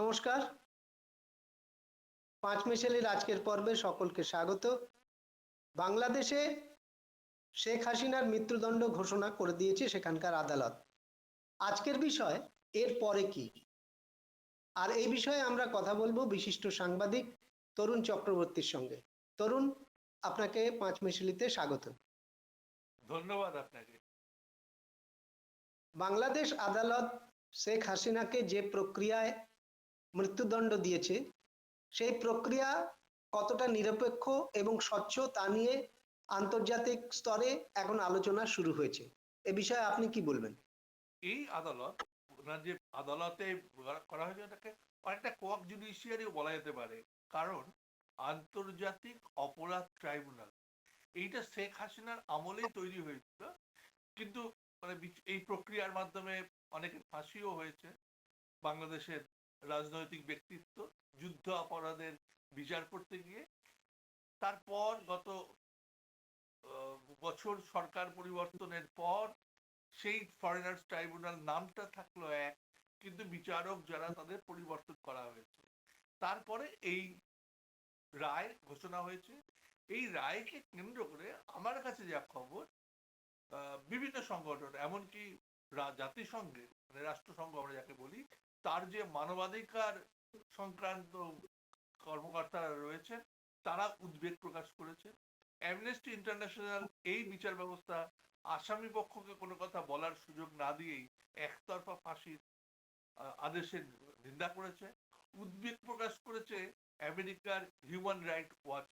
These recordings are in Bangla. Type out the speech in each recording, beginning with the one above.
নমস্কার। পাঁচমিশালির আজকের পর্বে সকলকে স্বাগত। বাংলাদেশে শেখ হাসিনার মৃত্যুদণ্ড ঘোষণা করে দিয়েছে সেখানকার আদালত। আজকের বিষয় এর পরে কি, আর এই বিষয়ে আমরা কথা বলবো বিশিষ্ট সাংবাদিক তরুণ চক্রবর্তীর সঙ্গে। তরুণ, আপনাকে পাঁচমিশালিতে স্বাগত। ধন্যবাদ আপনাকে। বাংলাদেশ আদালত শেখ হাসিনাকে যে প্রক্রিয়ায় মৃত্যুদণ্ড দিয়েছে সেই প্রক্রিয়া কতটা নিরপেক্ষ এবং স্বচ্ছ তা নিয়ে আন্তর্জাতিক স্তরে এখন আলোচনা শুরু হয়েছে। এ বিষয়ে আপনি কি বলবেন? এই আদালত, ওনার যে আদালতে করা হয়েছে ওটাকে অনেকটা কোয়াক জুডিশিয়ারিও বলা যেতে পারে। কারণ আন্তর্জাতিক অপরাধ ট্রাইব্যুনাল এইটা শেখ হাসিনার আমলেই তৈরি হয়েছিল, কিন্তু মানে এই প্রক্রিয়ার মাধ্যমে অনেকের ফাঁসিও হয়েছে। বাংলাদেশের রাজনৈতিক ব্যক্তিত্ব যুদ্ধ অপরাধের বিচার করতে গিয়ে। তারপর গত বছর সরকার পরিবর্তনের পর সেই ফরেনার্স ট্রাইব্যুনাল নামটা থাকলো এক, কিন্তু বিচারক যারা তাদের পরিবর্তন করা হয়েছে। তারপরে এই রায় ঘোষণা হয়েছে। এই রায়কে কেন্দ্র করে আমার কাছে যা খবর, বিভিন্ন সংগঠন, এমনকি জাতিসংঘে মানে রাষ্ট্রসংঘ আমরা যাকে বলি, তার যে মানবাধিকার সংক্রান্ত কর্মকর্তারা রয়েছেন তারা উদ্বেগ প্রকাশ করেছে। অ্যামনেস্টি ইন্টারন্যাশনাল এই বিচার ব্যবস্থা আসামি পক্ষকে কোনো কথা বলার সুযোগ না দিয়েই একতরফা ফাঁসির আদেশের নিন্দা করেছে। উদ্বেগ প্রকাশ করেছে আমেরিকার হিউম্যান রাইট ওয়াচ।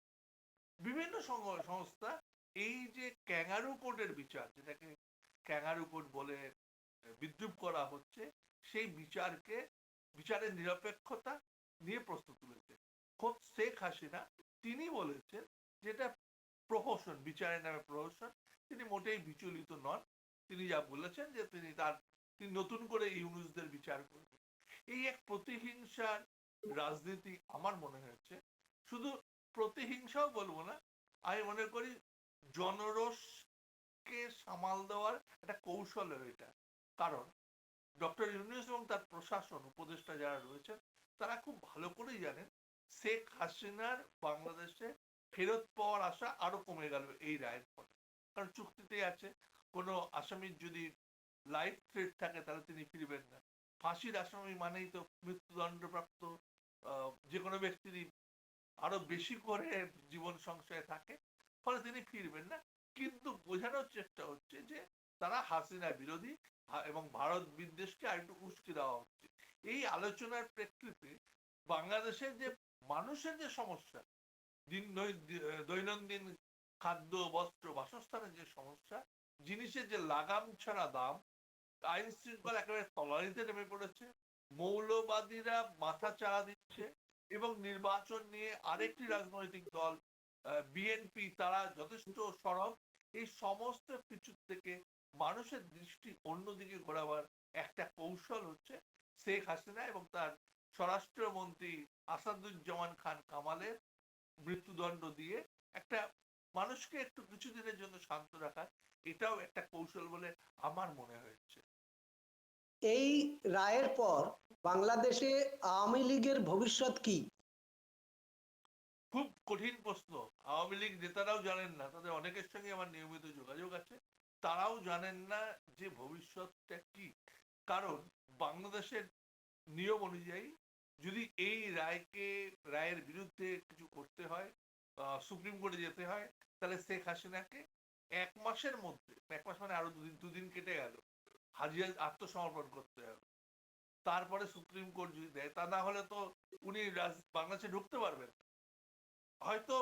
বিভিন্ন সংস্থা এই যে ক্যাঙ্গারু কোর্টের বিচার, যেটাকে ক্যাঙ্গারু কোর্ট বলে বিদ্রুপ করা হচ্ছে, সেই বিচারের নিরপেক্ষতা নিয়ে প্রশ্ন তুলেছে। খোদ শেখ হাসিনা তিনি বলেছেন যেটা প্রহসন, বিচারের নামে প্রহসন। তিনি মোটেই বিচলিত নন। তিনি যা বলেছেন যে তিনি নতুন করে ইউনুসদের বিচার করবেন। এই এক প্রতিহিংসার রাজনীতি আমার মনে হয়েছে। শুধু প্রতিহিংসাও বলবো না, আমি মনে করি জনরোষকে সামাল দেওয়ার একটা কৌশল এটা। কারণ ডক্টর ইউনূস এবং তার প্রশাসন উপদেষ্টা যারা রয়েছেন তারা খুব ভালো করেই জানেন শেখ হাসিনার বাংলাদেশে ফেরত পাওয়ার আশা আরো কমে গেল এই রায়ের ফলে। কারণ চুক্তিতেই আছে কোনো আসামির যদি লাইফ থ্রেট থাকে তাহলে তিনি ফিরবেন না। ফাঁসির আসামি মানেই তো মৃত্যুদণ্ডপ্রাপ্ত যে কোনো ব্যক্তিরই আরো বেশি করে জীবন সংশয়ে থাকে, ফলে তিনি ফিরবেন না। কিন্তু বোঝানোর চেষ্টা হচ্ছে যে তারা হাসিনা বিরোধী এবং ভারত বিদ্বেষকে আরেকটু উস্কে দেওয়া হচ্ছে। এই আলোচনার প্রেক্ষিতে বাংলাদেশের যে মানুষের যে সমস্যা, দৈনন্দিন খাদ্য, বস্ত্র, বাসস্থানের যে সমস্যা, জিনিসের যে লাগাম ছাড়া দাম, আইন শৃঙ্খলা একেবারে তলানিতে নেমে পড়েছে, মৌলবাদীরা মাথা চাড়া দিচ্ছে, এবং নির্বাচন নিয়ে আরেকটি রাজনৈতিক দল বিএনপি তারা যথেষ্ট সরব। এই সমস্ত কিছু থেকে মানুষের দৃষ্টি অন্যদিকে ঘোরাবার একটা কৌশল হচ্ছে শেখ হাসিনা এবং তার স্বরাষ্ট্রমন্ত্রী আসাদুজ্জামান খান কামালের মৃত্যুদণ্ড দিয়ে একটা মানুষকে একটু কিছুদিনের জন্য শান্ত রাখার, এটাও একটা কৌশল বলে আমার মনে হয়েছে। এই রায়ের পর বাংলাদেশে আওয়ামী লীগের ভবিষ্যৎ কি? খুব কঠিন প্রশ্ন। আওয়ামী লীগ নেতারাও জানেন না, তাদের অনেকের সঙ্গে আমার নিয়মিত যোগাযোগ আছে, তারাও জানেন না যে ভবিষ্যৎটা কি। কারণ বাংলাদেশের নিয়ম অনুযায়ী যদি এই রায়ের বিরুদ্ধে কিছু করতে হয়, সুপ্রিম কোর্টে যেতে হয়, তাহলে শেখ হাসিনাকে 1 মাসের মধ্যে, 1 মাস মানে আরো দুদিন কেটে গেল, হাজিরা আত্মসমর্পণ করতে হবে। তারপরে সুপ্রিম কোর্ট যদি দেয়, তা না হলে তো উনি বাংলাদেশে ঢুকতে পারবেন। হয়তো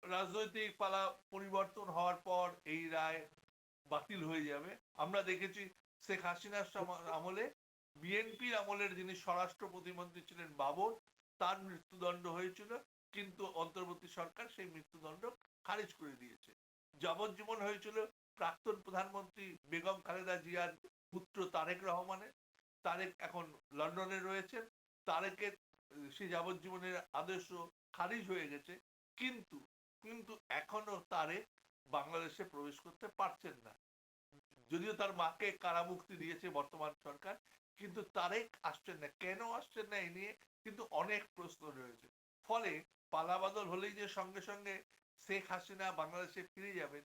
রাজনৈতিক পালা পরিবর্তন হওয়ার পর এই রায় বাতিল হয়ে যাবে। আমরা দেখেছি শেখ হাসিনার আমলে, বিএনপির আমলের যিনি স্বরাষ্ট্র প্রতিমন্ত্রী ছিলেন বাবর, তার মৃত্যুদণ্ড হয়েছিল, কিন্তু অন্তর্বর্তী সরকার সেই মৃত্যুদণ্ড খারিজ করে দিয়েছে। যাবজ্জীবন হয়েছিল প্রাক্তন প্রধানমন্ত্রী বেগম খালেদা জিয়ার পুত্র তারেক রহমানের। তারেক এখন লন্ডনে রয়েছেন। তারেকের সেই যাবজ্জীবনের আদেশও খারিজ হয়ে গেছে, কিন্তু কিন্তু এখনো তারেক বাংলাদেশে প্রবেশ করতে পারছেন না। যদিও তার মাকে কারামুক্তি দিয়েছে বর্তমান সরকার, কিন্তু তারেক আসছেন না। কেন আসছেন না এই নিয়ে কিন্তু অনেক প্রশ্ন রয়েছে। ফলে পালাবদল হলেই যে সঙ্গে সঙ্গে শেখ হাসিনা বাংলাদেশে ফিরে যাবেন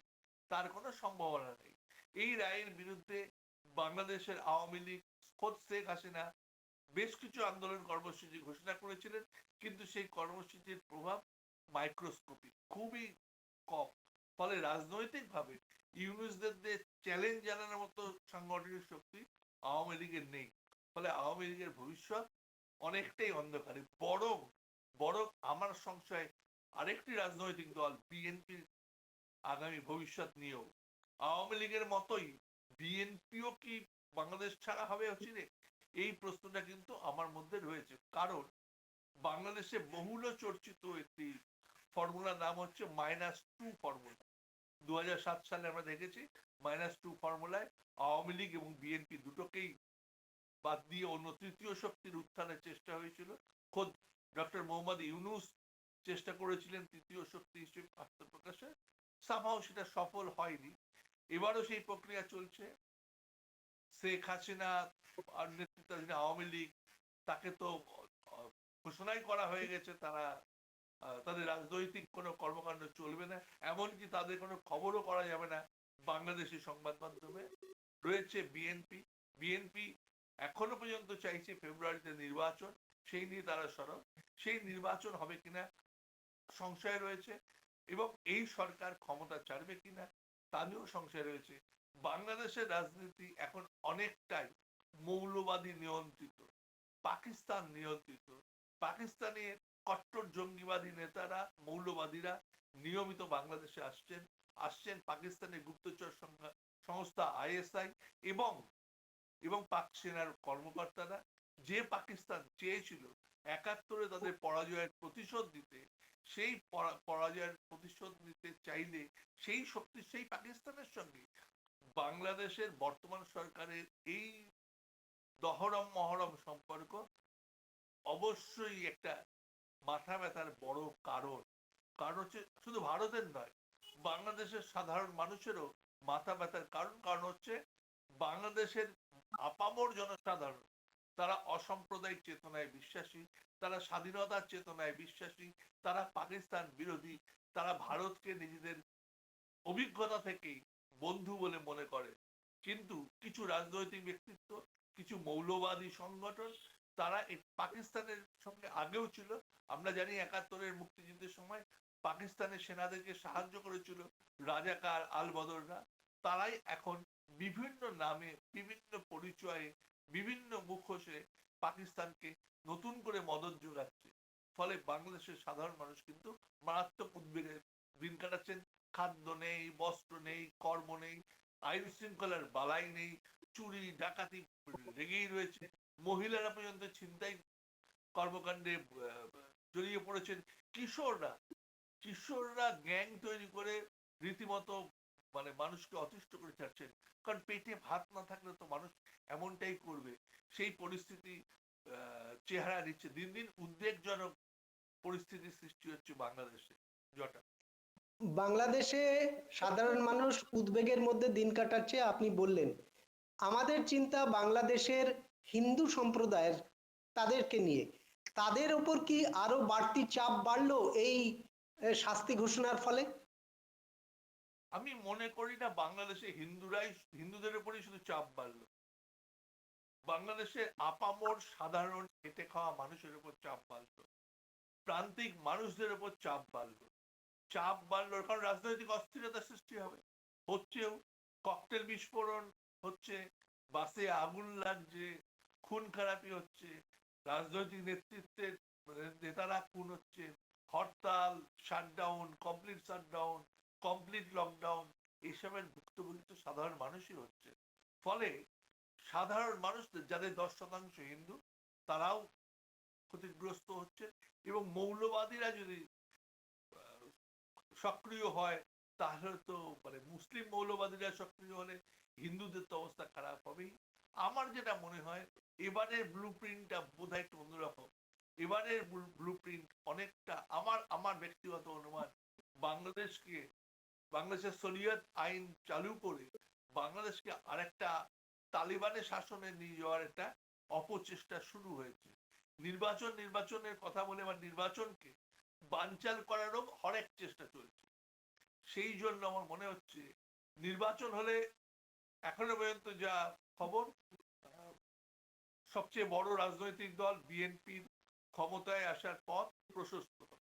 তার কোনো সম্ভাবনা নেই। এই রায়ের বিরুদ্ধে বাংলাদেশের আওয়ামী লীগ, খোদ শেখ হাসিনা বেশ কিছু আন্দোলন কর্মসূচি ঘোষণা করেছিলেন, কিন্তু সেই কর্মসূচির প্রভাব মাইক্রোস্কোপিক, খুবই কম। ফলে রাজনৈতিকভাবে ইউনুসদের চ্যালেঞ্জ জানানোর মতো সাংগঠনিক শক্তি আওয়ামী লীগের নেই। ফলে আওয়ামী লীগের ভবিষ্যৎ অনেকটাই অন্ধকারে। বরং বরং আমার সংশয় আরেকটি রাজনৈতিক দল বিএনপির আগামী ভবিষ্যৎ নিয়েও আওয়ামী লীগের মতোই বিএনপিও কি বাংলাদেশ ছাড়া হবে অচিরে, এই প্রশ্নটা কিন্তু আমার মধ্যে রয়েছে। কারণ বাংলাদেশে বহুল চর্চিত একটি ফর্মুলার নাম হচ্ছে -2 ফর্মুলা। 2007 সালে আমরা দেখেছি -2 ফর্মুলায় আওয়ামী লীগ এবং বিএনপি দুটোকেই বাদ দিয়ে অন্য তৃতীয় শক্তির উত্থানের চেষ্টা হয়েছিল। খোদ ডক্টর মোহাম্মদ ইউনুস চেষ্টা করেছিলেন তৃতীয় শক্তি হিসেবে আত্মপ্রকাশে, সামহাও সেটা সফল হয়নি। এবারও সেই প্রক্রিয়া চলছে। শেখ হাসিনা আর নেতৃত্বাধীন আওয়ামী লীগ, তাকে তো ঘোষণাই করা হয়ে গেছে তারা তাদের রাজনৈতিক কোনো কর্মকাণ্ড চলবে না, এমনকি তাদের কোনো খবরও করা যাবে না বাংলাদেশি সংবাদ মাধ্যমে। রয়েছে বিএনপি। বিএনপি এখনো পর্যন্ত চাইছে ফেব্রুয়ারিতে নির্বাচন, সেই নিয়ে তারা সরব। সেই নির্বাচন হবে কিনা সংশয় রয়েছে, এবং এই সরকার ক্ষমতা ছাড়বে কিনা তা নিয়েও সংশয় রয়েছে। বাংলাদেশের রাজনীতি এখন অনেকটাই মৌলবাদী নিয়ন্ত্রিত, পাকিস্তান নিয়ন্ত্রিত। পাকিস্তানের কট্টর জঙ্গিবাদী নেতারা, মৌলবাদীরা নিয়মিত বাংলাদেশে আসছেন পাকিস্তানের গুপ্তচর সংস্থা আইএসআই এবং এবং পাক সেনার কর্মকর্তারা। যে পাকিস্তান চেয়েছিল 71-এ তাদের পরাজয়ের প্রতিশোধ দিতে, সেই পরাজয়ের প্রতিশোধ নিতে চাইলে সেই পাকিস্তানের সঙ্গে বাংলাদেশের বর্তমান সরকারের এই দহরম মহরম সম্পর্ক অবশ্যই একটা মাথা ব্যথার বড় কারণ। কারণ হচ্ছে শুধু ভারতের নয়, বাংলাদেশের সাধারণ মানুষেরও মাথা ব্যথার কারণ। কারণ হচ্ছে বাংলাদেশের আপামর জনসাধারণ, তারা অসাম্প্রদায়িক চেতনায় বিশ্বাসী, তারা স্বাধীনতার চেতনায় বিশ্বাসী, তারা পাকিস্তান বিরোধী, তারা ভারতকে নিজেদের অভিজ্ঞতা থেকেই বন্ধু বলে মনে করে। কিন্তু কিছু রাজনৈতিক ব্যক্তিত্ব, কিছু মৌলবাদী সংগঠন, তারা পাকিস্তানের সঙ্গে আগেও ছিল। আমরা জানি 71-এর মুক্তিযুদ্ধের সময় পাকিস্তানের সেনাদেরকে সাহায্য করেছিল রাজাকার আল বদররা। তারাই এখন বিভিন্ন নামে, বিভিন্ন পরিচয়ে, বিভিন্ন মুখোশে পাকিস্তানকে নতুন করে মদত যোগাচ্ছে। ফলে বাংলাদেশের সাধারণ মানুষ কিন্তু মারাত্মক উদ্বেগে দিন কাটাচ্ছেন। খাদ্য নেই, বস্ত্র নেই, কর্ম নেই, আইন শৃঙ্খলার বালাই নেই, চুরি ডাকাতি লেগেই রয়েছে। মহিলারা পর্যন্ত ছিনতাই কর্মকাণ্ডে জড়িয়ে পড়েছেন। কিশোররা কিশোররা গ্যাং তৈরি করে রীতিমতো মানে মানুষকে অতিষ্ঠ করে ছাড়ছেন। কারণ পেটে ভাত না থাকলে তো মানুষ এমনটাই করবে। সেই পরিস্থিতি চেহারা নিচ্ছে। দিন দিন উদ্বেগজনক পরিস্থিতির সৃষ্টি হচ্ছে বাংলাদেশে। জটা বাংলাদেশে সাধারণ মানুষ উদ্বেগের মধ্যে দিন কাটাচ্ছে আপনি বললেন। আমাদের চিন্তা বাংলাদেশের হিন্দু সম্প্রদায়ের, তাদেরকে নিয়ে। তাদের উপর কি আরো বাড়তি চাপ বাড়লো এই শাস্তি ঘোষণার ফলে? আমি মনে করি না বাংলাদেশে হিন্দুদের উপরই শুধু চাপ বাড়লো। বাংলাদেশের আপামর সাধারণ খেটে খাওয়া মানুষের উপর চাপ বাড়লো, প্রান্তিক মানুষদের উপর চাপ বাড়লো। চাপ বাড়লো কারণ রাজনৈতিক অস্থিরতা সৃষ্টি হবে, হচ্ছেও। ককটেল বিস্ফোরণ হচ্ছে, বাসে আগুন লাগছে, খুন খারাপি হচ্ছে, রাজনৈতিক নেতৃত্বের নেতারা খুন হচ্ছে, হরতাল, শাটডাউন, কমপ্লিট লকডাউন, এইসবের ভুক্তভোগী তো সাধারণ মানুষই হচ্ছে। ফলে সাধারণ মানুষ, যাদের 10% হিন্দু, তারাও ক্ষতিগ্রস্ত হচ্ছে। এবং মৌলবাদীরা যদি সক্রিয় হয়, তাহলে তো মানে মুসলিম মৌলবাদীরা সক্রিয় হলে হিন্দুদের তো অবস্থা খারাপ হবেই। আমার যেটা মনে হয়, এবারের ব্লু প্রিন্টটা বোধহয় একটু অন্যরকম। এবারের ব্লু প্রিন্ট অনেকটা আমার ব্যক্তিগত অনুমান, বাংলাদেশের শরিয়ত আইন চালু করে বাংলাদেশকে আরেকটা তালিবানের শাসনে নিয়ে যাওয়ার একটা অপচেষ্টা শুরু হয়েছে। নির্বাচনের কথা বলে বা নির্বাচনকে বানচাল করারও হরেক চেষ্টা চলছে। সেই জন্য আমার মনে হচ্ছে নির্বাচন হলে এখনো পর্যন্ত যা খবর, আহ, সবচেয়ে বড় রাজনৈতিক দল বিএনপির ক্ষমতায় আসার পথ প্রশস্ত হবে।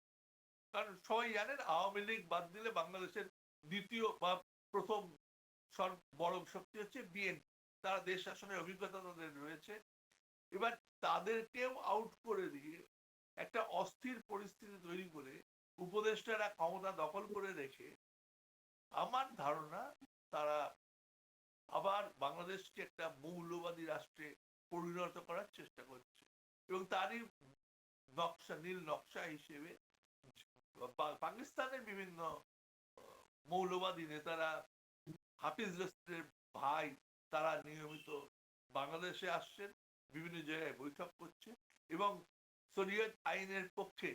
কারণ সবাই জানেন আওয়ামী লীগ বাদ দিলে বাংলাদেশের দ্বিতীয় বা প্রথম বড় শক্তি হচ্ছে বিএনপি। তারা দেশ শাসনের অভিজ্ঞতা তাদের রয়েছে। এবার তাদেরকেও আউট করে দিয়ে একটা অস্থির পরিস্থিতি তৈরি করে উপদেষ্টারা ক্ষমতা দখল করে রেখে আমার ধারণা তারা আবার বাংলাদেশকে একটা মৌলবাদী রাষ্ট্রে পরিণত করার চেষ্টা করছে। এবং তারই নীল নকশা হিসেবে পাকিস্তানের বিভিন্ন মৌলবাদী নেতারা, হাফিজ রশিদের ভাই, তারা নিয়মিত বাংলাদেশে আসছেন, বিভিন্ন জায়গায় বৈঠক করছে এবং শরিয়ত আইনের পক্ষে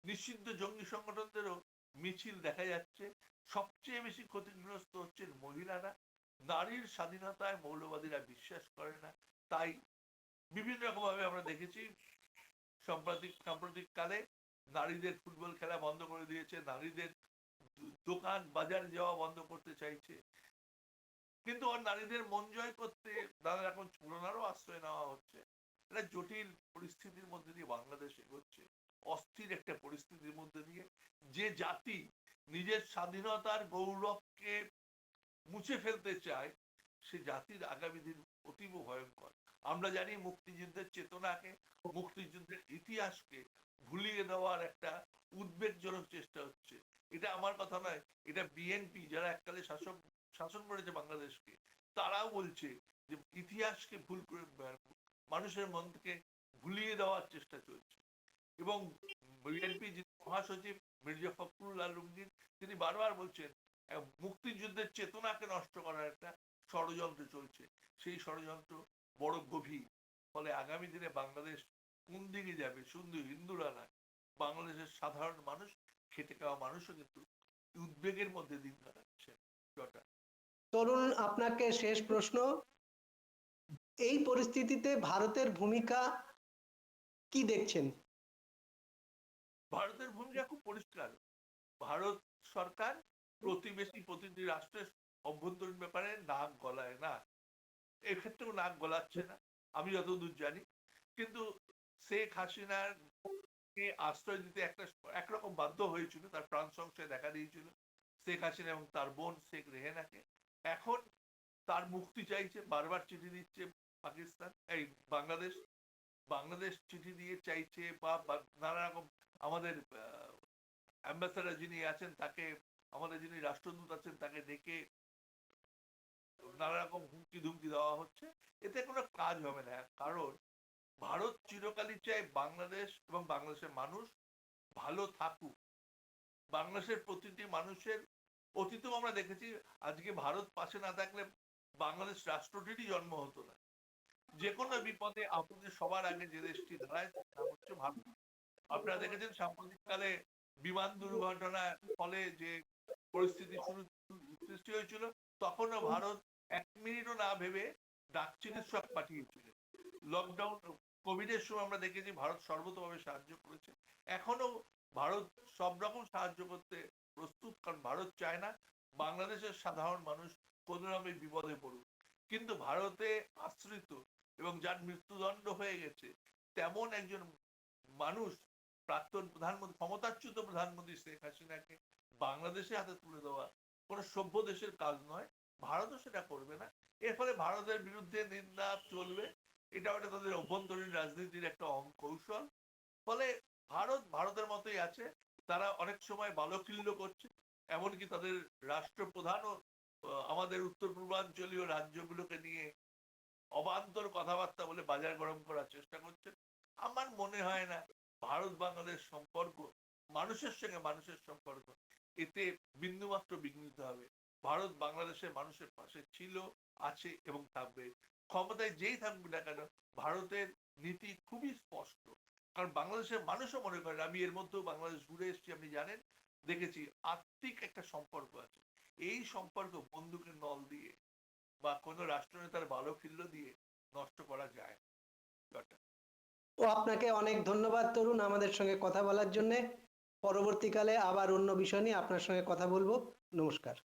নিষিদ্ধ জঙ্গি সংগঠনদেরও মিছিল দেখা যাচ্ছে। সবচেয়ে বেশি ক্ষতিগ্রস্ত হচ্ছেন মহিলারা। নারীর স্বাধীনতায় মৌলবাদীরা বিশ্বাস করে না। তাই বিভিন্ন রকম ভাবে আমরা দেখেছি সাম্প্রতিক কালে নারীদের ফুটবল খেলা বন্ধ করে দিয়েছে, নারীদের দোকান বাজার যাওয়া বন্ধ করতে চাইছে। কিন্তু নারীদের মন জয় করতে তারা এখন ছলনারও আশ্রয় নেওয়া হচ্ছে। একটা জটিল পরিস্থিতির মধ্যে দিয়ে বাংলাদেশ এগোচ্ছে, অস্থির একটা পরিস্থিতির মধ্যে দিয়ে। যে জাতি নিজের স্বাধীনতার গৌরবকে মুছে ফেলতে চায়, সে জাতির আগামী দিন অতীব ভয়ঙ্কর। আমরা জানি মুক্তিযুদ্ধের চেতনাকে, মুক্তিযুদ্ধের ইতিহাসকে ভুলিয়ে দেওয়ার একটা উদ্বেগজনক চেষ্টা হচ্ছে। এটা আমার কথা নয়, এটা বিএনপি যারা এককালে শাসন করেছে বাংলাদেশকে, তারাও বলছে যে ইতিহাসকে ভুল করে মানুষের মন থেকে ভুলিয়ে দেওয়ার চেষ্টা চলছে। এবং বিএনপি যিনি মহাসচিব মির্জা ফখরুল আলমগীর, তিনি বারবার বলছেন মুক্তিযুদ্ধের চেতনাকে নষ্ট করার একটা ষড়যন্ত্র চলছে। সেই ষড়যন্ত্র বড় গভীর। ফলে আগামী দিনে বাংলাদেশ কোন দিকে যাবে শুধু হিন্দুরা না, বাংলাদেশের সাধারণ মানুষ, খেটে খাওয়া মানুষও কিন্তু উদ্বেগের মধ্যে দিন কাটাচ্ছে। তরুণ, আপনাকে শেষ প্রশ্ন, এই পরিস্থিতিতে ভারতের ভূমিকা কি দেখছেন? ভারতের ভূমিকা খুব পরিষ্কার। ভারত সরকার প্রতিটি রাষ্ট্রের অভ্যন্তরীণ ব্যাপারে নাক গলায় না, এক্ষেত্রেও নাক গলাচ্ছে না আমি যতদূর জানি। কিন্তু শেখ হাসিনার কে আশ্রয় দিতে একরকম বাধ্য হয়েছিল, তার প্রাণ সংশয় দেখা দিয়েছিল শেখ হাসিনা এবং তার বোন শেখ রেহেনাকে। এখন তার মুক্তি চাইছে, বারবার চিঠি দিচ্ছে পাকিস্তান, এই বাংলাদেশ। বাংলাদেশ চিঠি দিয়ে চাইছে বা নানা রকম আমাদের অ্যাম্বাসাডার যিনি আছেন তাকে, আমাদের যিনি রাষ্ট্রদূত আছেন তাকে ডেকে নানা রকম হুমকি ধুমকি দেওয়া হচ্ছে। এতে কোনো কাজ হবে না। কারণ ভারত চিরকালই চায় বাংলাদেশ এবং বাংলাদেশের মানুষ ভালো থাকুক। বাংলাদেশের প্রতিটি মানুষের অতীতেও আমরা দেখেছি, আজকে ভারত পাশে না থাকলে বাংলাদেশ রাষ্ট্রটিরই জন্ম হতো না। যে কোনো বিপদে আপদে সবার আগে যে দেশটি দাঁড়ায় তার নাম হচ্ছে ভারত। আপনারা দেখেছেন সাম্প্রতিককালে বিমান দুর্ঘটনার ফলে যে পরিস্থিতি সৃষ্টি হয়েছিল, তখনও ভারত এক মিনিটও না ভেবে ডাক চিকিৎসক পাঠিয়েছিল। লকডাউন কোভিড এর সময় আমরা দেখেছি ভারত সর্বতভাবে সাহায্য করেছে। এখনো ভারত সব রকম সাহায্য করতে প্রস্তুত, কারণ ভারত চায় না বাংলাদেশের সাধারণ মানুষ কোন রকম বিপদে পড়ুক। কিন্তু ভারতে আশ্রিত এবং যার মৃত্যুদণ্ড হয়ে গেছে তেমন একজন মানুষ, প্রাক্তন প্রধানমন্ত্রী, ক্ষমতাচ্যুত প্রধানমন্ত্রী শেখ হাসিনাকে বাংলাদেশে হাতে তুলে দেওয়া কোন সভ্য দেশের কাজ নয়। ভারতও সেটা করবে না। এর ফলে ভারতের বিরুদ্ধে নিন্দা চলবে। এটা ওটা তাদের অভ্যন্তরীণ রাজনীতির একটা কৌশল। ফলে ভারতের মতোই আছে। তারা অনেক সময় বালকিল্য করছে, এমনকি তাদের রাষ্ট্রপ্রধানও আমাদের উত্তর পূর্বাঞ্চলীয় রাজ্যগুলোকে নিয়ে অবান্তর কথাবার্তা বলে বাজার গরম করার চেষ্টা করছেন। আমার মনে হয় না ভারত বাংলাদেশ সম্পর্ক, মানুষের সঙ্গে মানুষের সম্পর্ক, এতে বিন্দুমাত্র বিঘ্নিত হবে। ভারত বাংলাদেশের মানুষের পাশে ছিল, আছে এবং থাকবে। ক্ষমতায় যেই থাকবে না কেন, ভারতের নীতি খুবই স্পষ্ট। কারণ বাংলাদেশের মানুষও মনে করেন, আমি এর মধ্যেও বাংলাদেশ ঘুরে এসেছি, আপনি জানেন, দেখেছি আত্মিক একটা সম্পর্ক আছে। এই সম্পর্ক বন্দুকের নল দিয়ে বা কোনো রাষ্ট্রনেতার ভালো ফিল্ড দিয়ে নষ্ট করা যায়। ও আপনাকে অনেক ধন্যবাদ তরুণ আমাদের সঙ্গে কথা বলার জন্য। পরবর্তীকালে আবার অন্য বিষয় নিয়ে আপনার সঙ্গে কথা বলবো। নমস্কার।